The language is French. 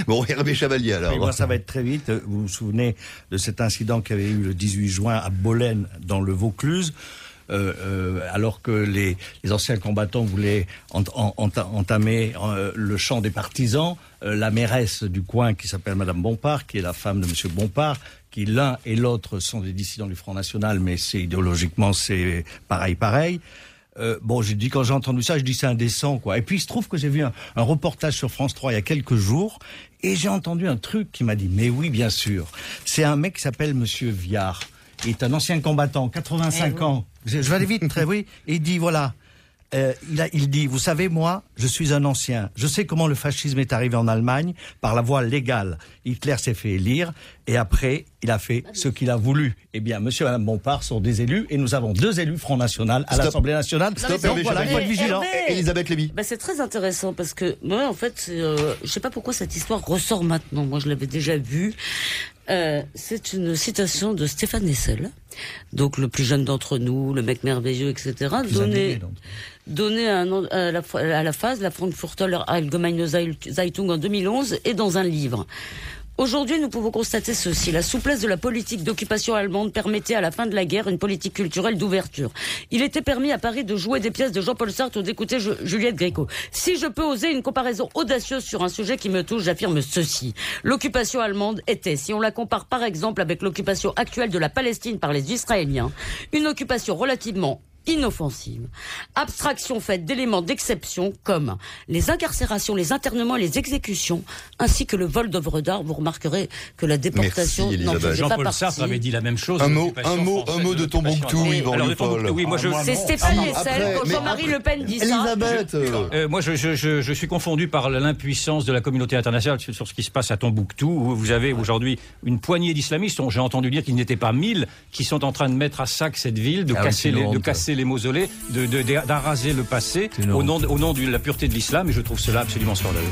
Bon, Hervé Chevalier alors. Oui, moi, ça va être très vite. Vous vous souvenez de cet incident qui avait eu le 18 juin à Bolène, dans le Vaucluse, alors que les anciens combattants voulaient entamer le champ des partisans. La mairesse du coin, qui s'appelle Madame Bompard, qui est la femme de Monsieur Bompard, qui l'un et l'autre sont des dissidents du Front National, mais idéologiquement c'est pareil. Bon, j'ai dit, quand j'ai entendu ça, je dis c'est indécent, quoi. Et puis il se trouve que j'ai vu un reportage sur France 3 il y a quelques jours, et j'ai entendu un truc qui m'a dit, mais oui, bien sûr. C'est un mec qui s'appelle Monsieur Viard. Il est un ancien combattant, 85 ans. Je vais aller vite, très oui. Et il dit, voilà, il dit, vous savez, moi, je suis un ancien. Je sais comment le fascisme est arrivé en Allemagne par la voie légale. Hitler s'est fait élire et après, il a fait ce qu'il a voulu. Eh bien, monsieur et madame Bompard sont des élus et nous avons 2 élus Front National à l'Assemblée nationale. Donc voilà, il faut être vigilant. Elisabeth Lévy. C'est très intéressant parce que moi, en fait, je sais pas pourquoi cette histoire ressort maintenant. Moi, je l'avais déjà vue. C'est une citation de Stéphane Hessel, donc le plus jeune d'entre nous, le mec merveilleux, etc. Donné à la phase, la Frankfurter Allgemeine Zeitung en 2011 et dans un livre. Aujourd'hui, nous pouvons constater ceci. La souplesse de la politique d'occupation allemande permettait à la fin de la guerre une politique culturelle d'ouverture. Il était permis à Paris de jouer des pièces de Jean-Paul Sartre ou d'écouter Juliette Gréco. Si je peux oser une comparaison audacieuse sur un sujet qui me touche, j'affirme ceci. L'occupation allemande était, si on la compare par exemple avec l'occupation actuelle de la Palestine par les Israéliens, une occupation relativement inoffensive. Abstraction faite d'éléments d'exception comme les incarcérations, les internements et les exécutions, ainsi que le vol d'œuvres d'art. Vous remarquerez que la déportation n'en faisait pas Jean-Paul partie. Sartre avait dit la même chose. Un mot de Tombouctou, Yvan Le Foll. Oui, c'est Stéphane Hessel, quand Jean-Marie Le Pen dit ça. Elisabeth. Moi, je suis confondu par l'impuissance de la communauté internationale sur ce qui se passe à Tombouctou, où vous avez aujourd'hui une poignée d'islamistes, dont j'ai entendu dire qu'ils n'étaient pas 1000, qui sont en train de mettre à sac cette ville, de casser les mausolées, d'araser le passé au nom de la pureté de l'islam, et je trouve cela absolument scandaleux.